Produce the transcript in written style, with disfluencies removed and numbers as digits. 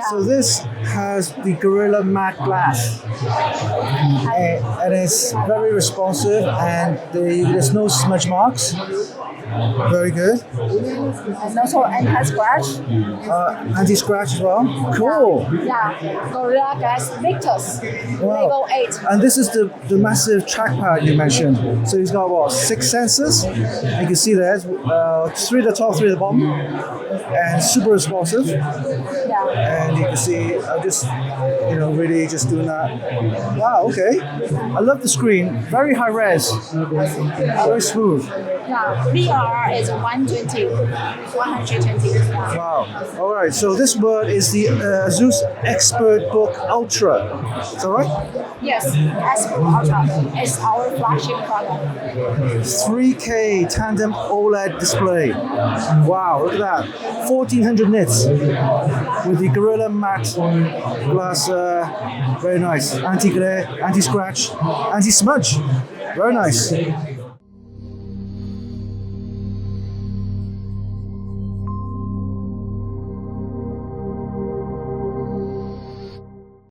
So this has the Gorilla Matte glass, and it's very responsive, and there's no smudge marks. Very good. And also anti-scratch. Anti-scratch as well. Cool. Yeah, Gorilla Glass Victus, level 8. And this is the massive trackpad you mentioned. So it's got what, 6 sensors? You can see there, 3 at the top, 3 at the bottom, and super responsive. Yeah. And you can see I'm just, really just doing that. Wow, okay. I love the screen. Very high res. Very smooth. Yeah, VR is 120. Yeah. Wow. All right. So this word is the Asus Expert Book Ultra. Is that right? Yes, Expert Ultra is our flagship product. 3K Tandem OLED display. Wow, look at that. 1400 nits with the Gorilla Matte glass. Very nice. Anti-glare, anti-scratch, anti-smudge. Very nice.